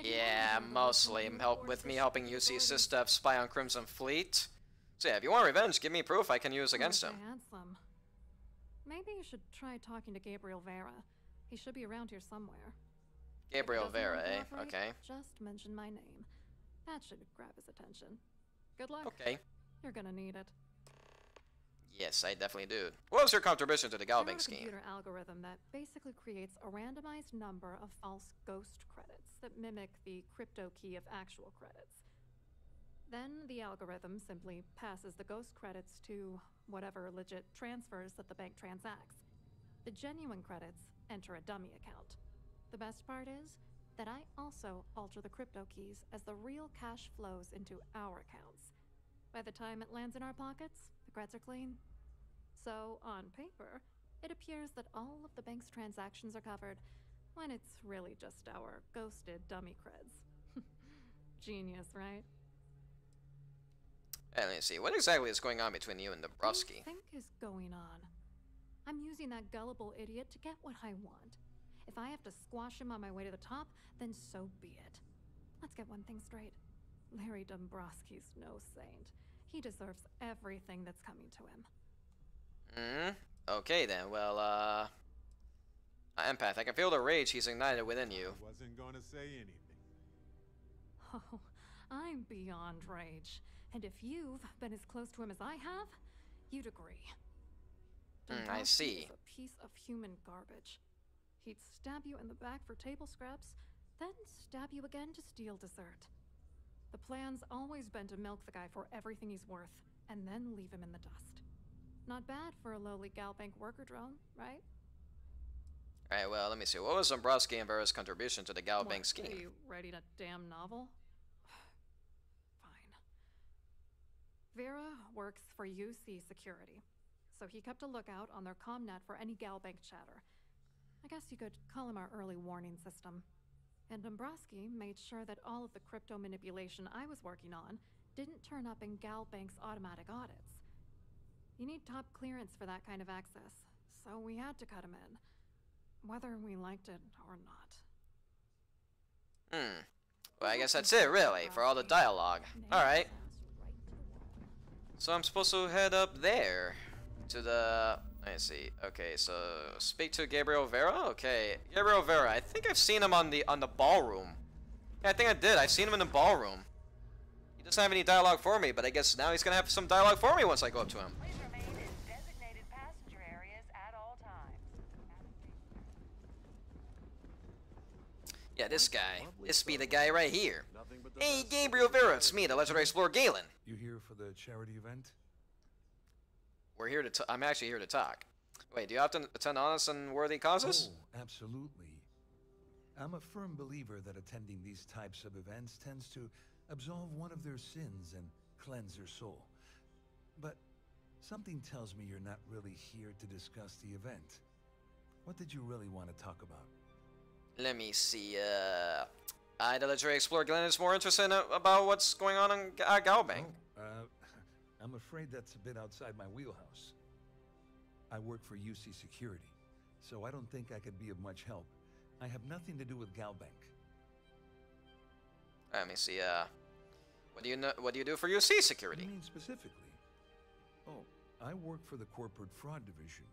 Yeah, mostly helping UC SysDef spy on Crimson Fleet. So yeah, if you want revenge, give me proof I can use against him. Handsome. Maybe you should try talking to Gabriel Vera. He should be around here somewhere. Gabriel Vera, eh? Okay. Just mention my name. That should grab his attention. Good luck. Okay. You're gonna need it. Yes, I definitely do. What was your contribution to the Galbank scheme? A computer algorithm that basically creates a randomized number of false ghost credits that mimic the crypto key of actual credits. Then the algorithm simply passes the ghost credits to whatever legit transfers that the bank transacts. The genuine credits enter a dummy account. The best part is that I also alter the crypto keys as the real cash flows into our accounts. By the time it lands in our pockets, the creds are clean. So, on paper, it appears that all of the bank's transactions are covered, when it's really just our ghosted dummy creds. Genius, right? Hey, let me see. What exactly is going on between you and Dombrowski? What do you think is going on? I'm using that gullible idiot to get what I want. If I have to squash him on my way to the top, then so be it. Let's get one thing straight. Larry Dombrowski's no saint. He deserves everything that's coming to him. Okay then, well, Empath, I can feel the rage he's ignited within you. I wasn't gonna say anything. Oh, I'm beyond rage. And if you've been as close to him as I have, you'd agree. I see. Is a piece of human garbage. He'd stab you in the back for table scraps, then stab you again to steal dessert. The plan's always been to milk the guy for everything he's worth, and then leave him in the dust. Not bad for a lowly Galbank worker drone, right? Alright, well, let me see. What was Dombrowski and Vera's contribution to the Galbank scheme? Are you writing a damn novel? Fine. Vera works for UC Security, so he kept a lookout on their comnet for any Galbank chatter. I guess you could call him our early warning system. And Dombrowski made sure that all of the crypto manipulation I was working on didn't turn up in Galbank's automatic audits. You need top clearance for that kind of access, so we had to cut him in, whether we liked it or not. Well, I guess that's it, really, for all the dialogue. Alright. So I'm supposed to head up there to the... I see. Okay, so speak to Gabriel Vera? Okay. Gabriel Vera, I think I've seen him on the ballroom. Yeah, I think I did. I've seen him in the ballroom. He doesn't have any dialogue for me, but I guess now he's gonna have some dialogue for me once I go up to him. Please remain in designated passenger areas at all times. Yeah, this guy. This be the guy right here. Hey, Gabriel Vera, it's me, the legendary explorer Galen. You here for the charity event? We're here to I'm actually here to talk. Wait, do you often attend honest and worthy causes? Oh, absolutely. I'm a firm believer that attending these types of events tends to absolve one of their sins and cleanse their soul. But Something tells me you're not really here to discuss the event. What did you really want to talk about? Let me see, the Legendary Explorer Glenn is more interested about what's going on in Galbank. Oh, I'm afraid that's a bit outside my wheelhouse. I work for UC Security, so I don't think I could be of much help. I have nothing to do with Galbank. Let me see, what do you do for UC Security? You mean specifically? Oh, I work for the Corporate Fraud Division.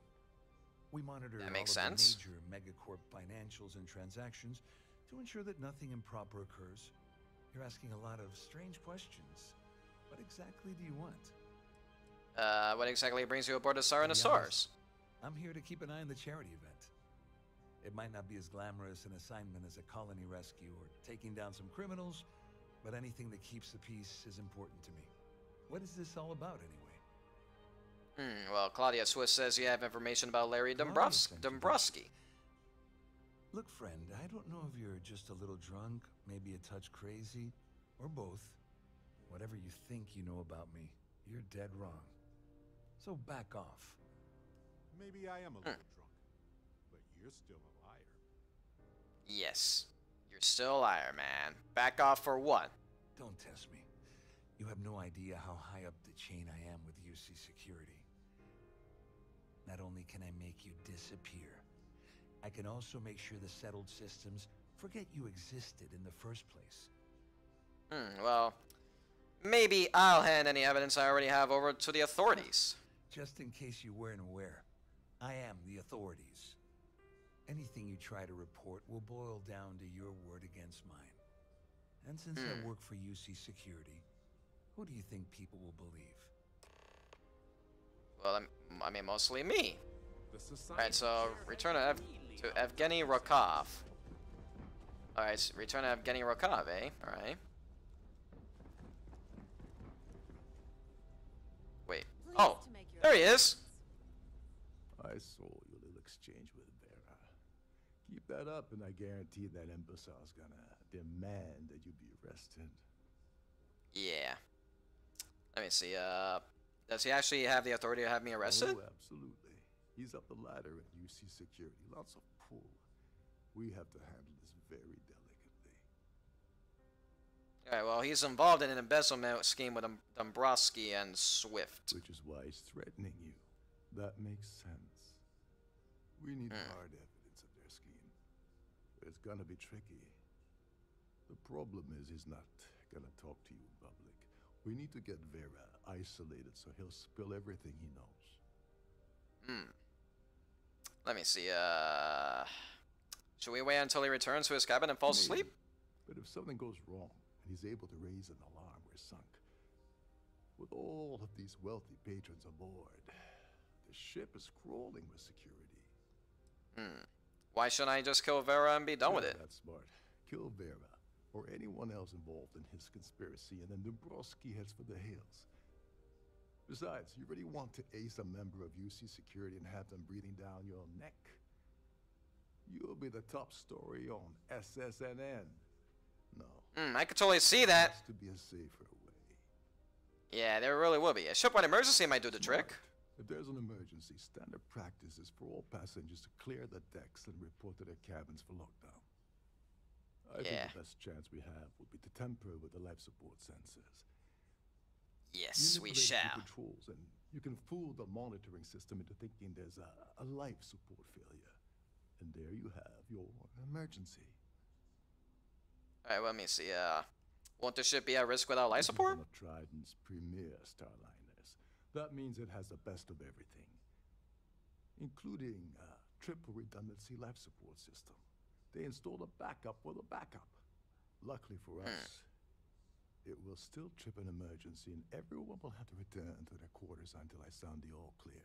We monitor all of the major megacorp financials and transactions to ensure that nothing improper occurs. You're asking a lot of strange questions. What exactly do you want? What exactly brings you aboard the Siren of Stars? I'm here to keep an eye on the charity event. It might not be as glamorous an assignment as a colony rescue or taking down some criminals, but anything that keeps the peace is important to me. What is this all about, anyway? Well, Claudia Swiss says you have information about Larry Dombrowski. Look, friend, I don't know if you're just a little drunk, maybe a touch crazy, or both. Whatever you think you know about me, you're dead wrong. So back off. Maybe I am a little drunk, but you're still a liar. Yes, you're still a liar, man. Back off for what? Don't test me. You have no idea how high up the chain I am with UC Security. Not only can I make you disappear, I can also make sure the settled systems forget you existed in the first place. Well, maybe I'll hand any evidence I already have over to the authorities. Just in case you weren't aware, I am the authorities. Anything you try to report will boil down to your word against mine. And since I work for UC Security, who do you think people will believe? Well, I mean, mostly me. Alright, so return to Evgeny Rokov. Alright, so return to Evgeny Rokov, eh? Alright. Wait. Oh, there he is! I saw your little exchange with Vera. Keep that up and I guarantee that imbecile's gonna demand that you be arrested. Yeah. Let me see, does he actually have the authority to have me arrested? Oh, absolutely. He's up the ladder at UC Security. Lots of pull. We have to handle this very delicately. Alright, well, he's involved in an embezzlement scheme with Dombrowski and Swift. Which is why he's threatening you. That makes sense. We need hard evidence of their scheme. It's gonna be tricky. The problem is he's not gonna talk to you in public. We need to get Vera isolated so he'll spill everything he knows. Let me see, should we wait until he returns to his cabin and falls asleep? But if something goes wrong and he's able to raise an alarm, we're sunk. With all of these wealthy patrons aboard, the ship is crawling with security. Why shouldn't I just kill Vera and be done with it? That's smart. Kill Vera, or anyone else involved in his conspiracy, and then Dombrowski heads for the hills. Besides, you really want to ace a member of UC Security and have them breathing down your neck? You'll be the top story on SSNN. No. I could totally see that. Has to be a safer way. Yeah, there really will be. A shipwide emergency might do the trick. If there's an emergency, standard practice is for all passengers to clear the decks and report to their cabins for lockdown. I think the best chance we have would be to tamper with the life support sensors. Yes, we shall. Controls, and you can fool the monitoring system into thinking there's a life support failure. And there you have your emergency. Alright, well, let me see. Won't the ship be at risk without life support? One of Trident's premier starliners. That means it has the best of everything, including a triple redundancy life support system. They installed a backup for the backup. Luckily for us, it will still trip an emergency and everyone will have to return to their quarters until I sound the all clear.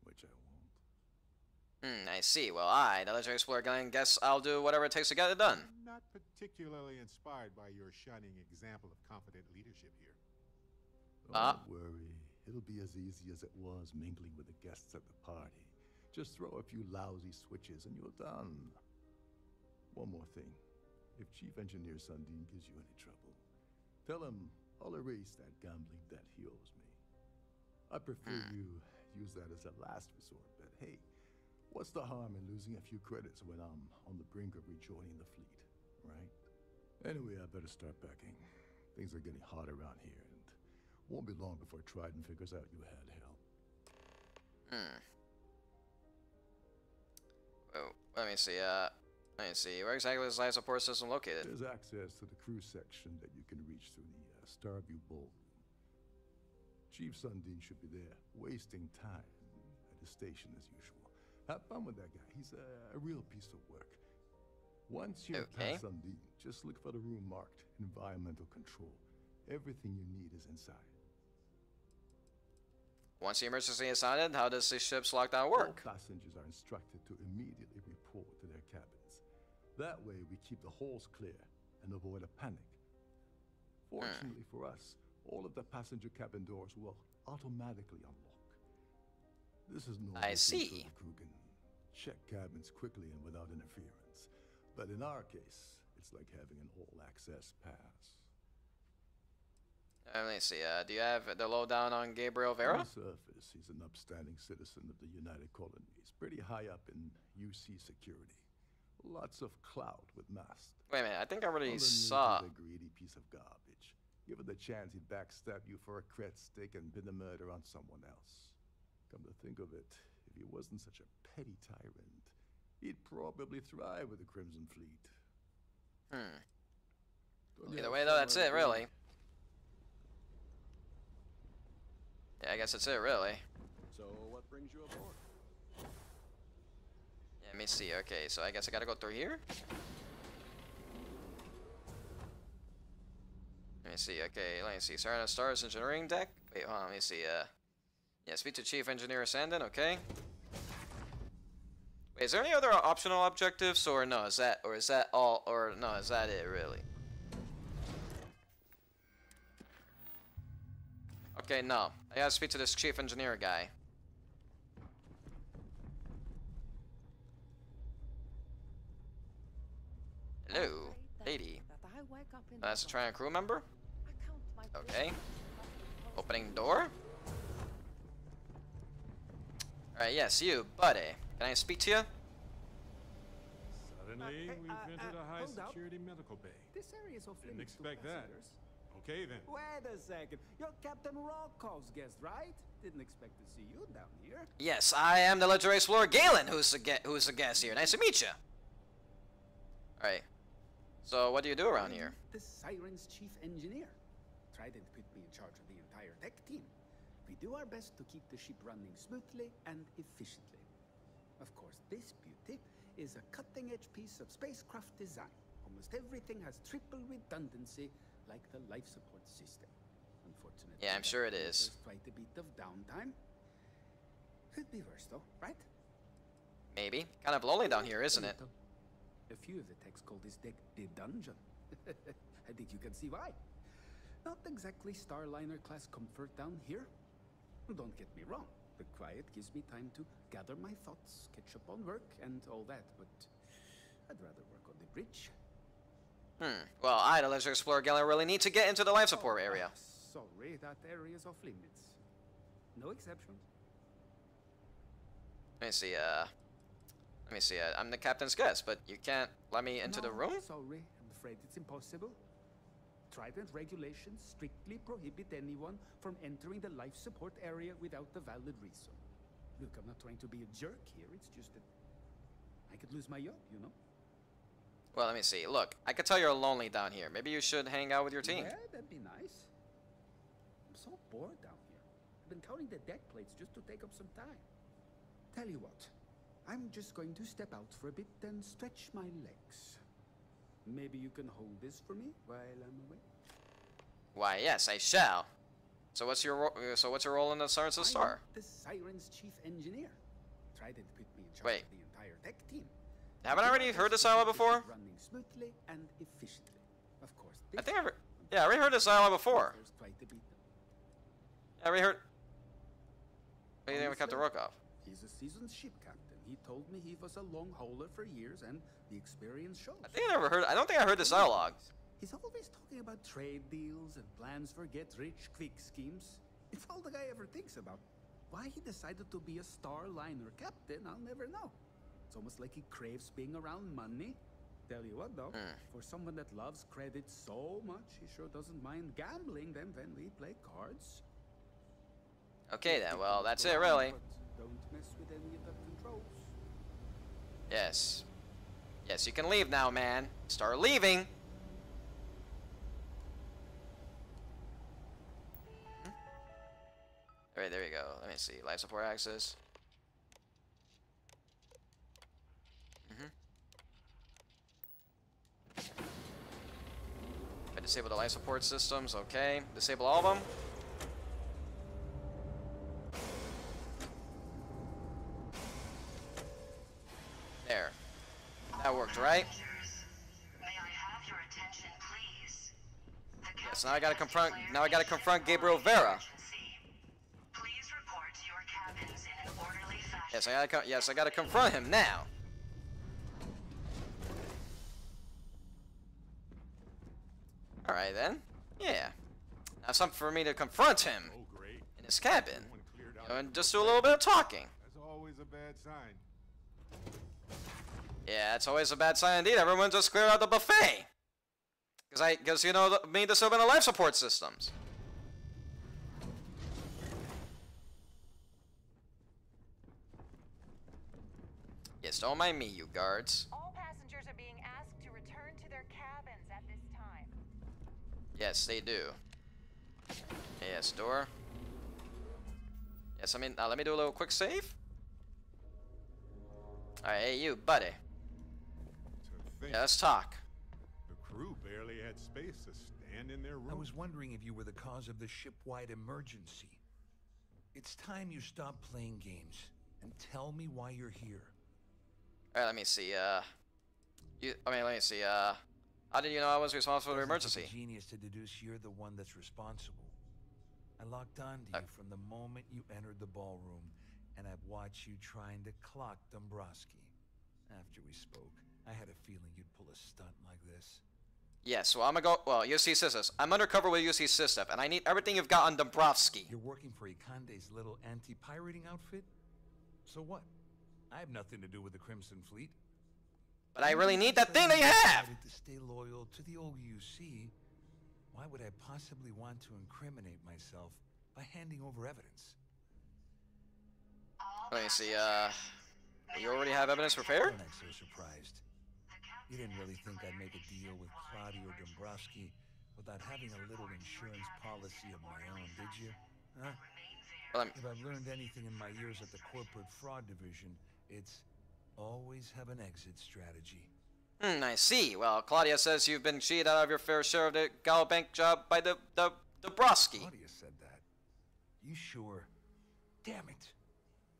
Which I won't. I see. Well, the Legendary Explorer Glenn, guess I'll do whatever it takes to get it done. Not particularly inspired by your shining example of confident leadership here. Don't worry. It'll be as easy as it was mingling with the guests at the party. Just throw a few lousy switches and you're done. One more thing. If Chief Engineer Sundin gives you any trouble, tell him I'll erase that gambling debt he owes me. I prefer you use that as a last resort, but hey, what's the harm in losing a few credits when I'm on the brink of rejoining the fleet, right? Anyway, I better start packing. Things are getting hot around here, and won't be long before Trident figures out you had help. Oh, let me see, where exactly is the life support system located? There's access to the crew section that you can reach through the Starfield Ballroom. Chief Sundin should be there, wasting time at his station as usual. Have fun with that guy. He's a real piece of work. Once you're past Sundin, just look for the room marked Environmental Control. Everything you need is inside. Once the emergency is sounded, how does the ship's lockdown work? All passengers are instructed to immediately report to their cabins. That way, we keep the halls clear and avoid a panic. Fortunately for us, all of the passenger cabin doors will automatically unlock. This is normal. I see. So the crew can check cabins quickly and without interference. But in our case, it's like having an all-access pass. Let me see. Do you have the lowdown on Gabriel Vera? On the surface, he's an upstanding citizen of the United Colonies, pretty high up in UC security. Lots of clout with masks. Wait a minute, I think I already saw. A greedy piece of garbage. Give it the chance, he'd backstab you for a cret stick and pin the murder on someone else. Come to think of it, if he wasn't such a petty tyrant, he'd probably thrive with the Crimson Fleet. Either way, though, that's it, really. Yeah, I guess that's it, really. So, what brings you aboard? Yeah, let me see. Okay, so I guess I gotta go through here? Let me see. Okay, let me see. Siren Stars Engineering Deck? Wait, hold on, let me see. Yeah, speak to Chief Engineer Sandin, okay. Wait, is there any other optional objectives, or no? Is that all, or no, is that it, really? Okay, no. I gotta speak to this chief engineer guy. Hello, lady. That's a Trion crew member? Okay. Opening door? Alright, yes, you, buddy. Can I speak to you? Suddenly, we've entered a high-security medical bay. This area is off Didn't limits to expect that. passengers. Okay, then. Wait a second. You're Captain Rocco's guest, right? Didn't expect to see you down here. Yes, I am the legendary explorer Galen, who's the guest here. Nice to meet you. Alright. So, what do you do around here? The Siren's chief engineer. Trident put me in charge of the entire tech team. We do our best to keep the ship running smoothly and efficiently. Of course, this beauty is a cutting-edge piece of spacecraft design. Almost everything has triple redundancy, like the life support system. Unfortunately, yeah, I'm sure it is. There's quite a bit of downtime. Could be worse, though, right? Maybe. Kind of lonely down here, isn't it? A few of the techs call this deck the dungeon. I think you can see why. Not exactly Starliner class comfort down here. Don't get me wrong. The quiet gives me time to gather my thoughts, catch up on work, and all that, but I'd rather work on the bridge. Well, I, the legendary explorer Galen, really need to get into the life support area. Sorry, that area's off limits. No exceptions. Let me see, I'm the captain's guest, but you can't let me into the room? Sorry, I'm afraid it's impossible. Trident regulations strictly prohibit anyone from entering the life support area without a valid reason. Look, I'm not trying to be a jerk here, it's just that I could lose my job, you know? Well, let me see. Look, I could tell you're lonely down here. Maybe you should hang out with your team. Yeah, that'd be nice. I'm so bored down here. I've been counting the deck plates just to take up some time. Tell you what, I'm just going to step out for a bit and stretch my legs. Maybe you can hold this for me while I'm away? Why, yes, I shall. So what's your role in the Siren's Star? I'm the Siren's chief engineer. Trident put me in charge of the entire tech team. Haven't I already heard this dialogue before? Running smoothly and efficiently. Of course. I think I already heard this dialogue before. Quite a bit. I already heard. What do you think of Captain Rokov? He's a seasoned ship captain. He told me he was a long hauler for years, and the experience shows. I don't think I heard this dialogue. He's always talking about trade deals and plans for get-rich-quick schemes. It's all the guy ever thinks about. Why he decided to be a Starliner captain, I'll never know. It's almost like he craves being around money. Tell you what, though, for someone that loves credit so much, he sure doesn't mind gambling them when we play cards. Okay then, well, that's it really. But don't mess with any of the controls. Yes. Yes, you can leave now, man. Start leaving. Alright, there you go. Let me see. Life support access. I disable the life support systems. Okay. Disable all of them. There. That worked, right? Yes, now I gotta confront Gabriel Vera. Yes, I gotta confront him now. Alright then. Yeah. Now something for me to confront him in his cabin. You know, and just do a little bit of talking. That's always a bad sign. Yeah, it's always a bad sign indeed. Everyone just clear out the buffet. Because you know, me disturbing the life support systems. Yes, don't mind me, you guards. All passengers are being asked to return to their cabins at this time. Yes, they do. Yes, door. Yes, I mean, let me do a little quick save. Alright, hey, you, buddy. Yeah, let's talk. The crew barely had space to stand in their room. I was wondering if you were the cause of the ship-wide emergency. It's time you stop playing games and tell me why you're here. Alright, let me see, let me see, how did you know I was responsible for the emergency? It's a genius to deduce you're the one that's responsible. I locked on to you from the moment you entered the ballroom, and I've watched you trying to clock Dombrowski. After we spoke, I had a feeling you'd pull a stunt like this. Yes, well, UC SysDef. I'm undercover with UC SysDef, and I need everything you've got on Dombrowski. You're working for Ikande's little anti-pirating outfit? So what? I have nothing to do with the Crimson Fleet. But I really need that thing that you have! To stay loyal to the old UC, why would I possibly want to incriminate myself by handing over evidence? Let me see, you already have evidence prepared? I'm not so surprised. You didn't really think I'd make a deal with Claudio Dombrowski without having a little insurance policy of my own, did you? Huh? Well, if I've learned anything in my years at the corporate fraud division, it's always have an exit strategy. I see. Well, Claudia says you've been cheated out of your fair share of the Gallo Bank job by the Dombrowski. Claudia said that. You sure? Damn it.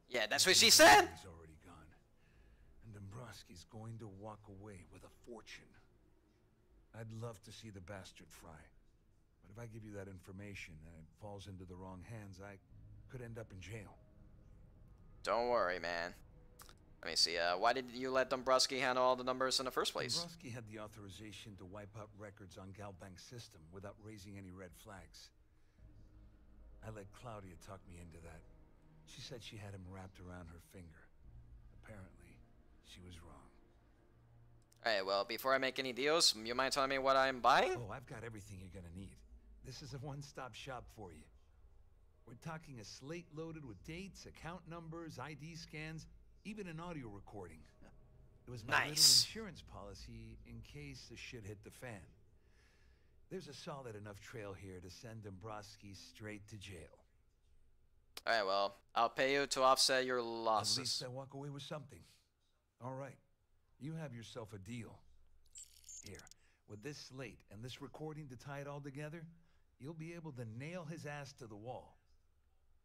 Yeah, that's what she said. He's already gone. And Dombrowski's going to walk away with a fortune. I'd love to see the bastard fry. But if I give you that information and it falls into the wrong hands, I could end up in jail. Don't worry, man. Let me see, why did you let Dombrowski handle all the numbers in the first place? Dombrowski had the authorization to wipe out records on Galbank's system without raising any red flags. I let Claudia talk me into that. She said she had him wrapped around her finger. Apparently, she was wrong. Alright, well, before I make any deals, you mind telling me what I'm buying? Oh, I've got everything you're gonna need. This is a one-stop shop for you. We're talking a slate loaded with dates, account numbers, ID scans, even an audio recording. It was my little insurance policy in case the shit hit the fan. There's a solid enough trail here to send Dombrowski straight to jail. Alright, well, I'll pay you to offset your losses. At least I walk away with something. All right, you have yourself a deal. Here, with this slate and this recording to tie it all together, you'll be able to nail his ass to the wall.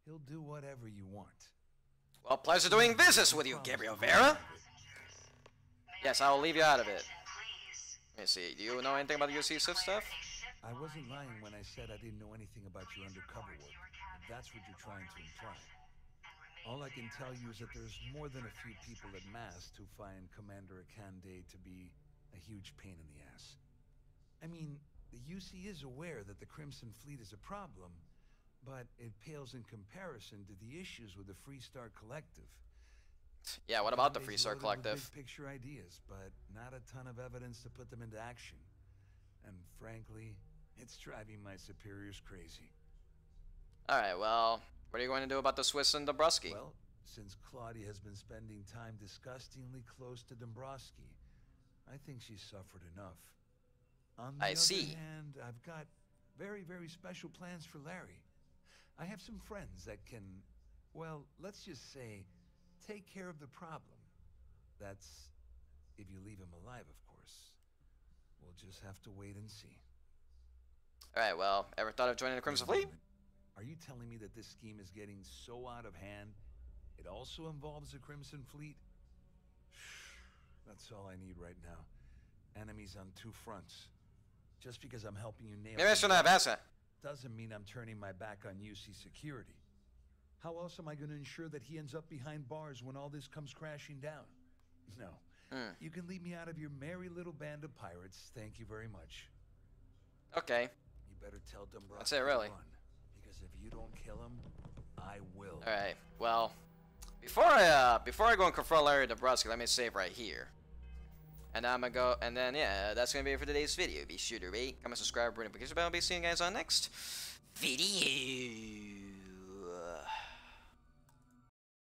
He'll do whatever you want. Well, pleasure doing business with you, Gabriel Vera. Yes, I will leave you out of it. Let me see, do you know anything about the UC SysDef? I wasn't lying when I said I didn't know anything about your undercover work. If that's what you're trying to imply. All I can tell you is that there's more than a few people at Mast who find Commander Akande to be a huge pain in the ass. I mean, the UC is aware that the Crimson Fleet is a problem, but it pales in comparison to the issues with the Freestar Collective. Yeah, what about the Nowadays, Freestar loaded with Collective? Big picture ideas, but not a ton of evidence to put them into action. And frankly, it's driving my superiors crazy. Alright, well, what are you going to do about the Swiss and Dombrowski? Well, since Claudia has been spending time disgustingly close to Dombrowski, I think she's suffered enough. On the other hand, I've got very, very special plans for Larry. I have some friends that can, well, let's just say, take care of the problem. That's if you leave him alive, of course. We'll just have to wait and see. Alright, well, ever thought of joining the Crimson Fleet? Are you telling me that this scheme is getting so out of hand, it also involves the Crimson Fleet? That's all I need right now. Enemies on two fronts. Just because I'm helping you nail Maybe I shouldn't have asked that. doesn't mean I'm turning my back on UC security. How else am I going to ensure that he ends up behind bars when all this comes crashing down? No. You can leave me out of your merry little band of pirates. Thank you very much. Okay. You better tell Dombrowski That's it, really. to run, because if you don't kill him, I will. Alright, well, before I go and confront Larry Dombrowski, let me save right here. And I'm gonna go, and then, yeah, that's gonna be it for today's video. Be sure to rate, comment, subscribe, ring the notification bell. I'll be seeing you guys on next video.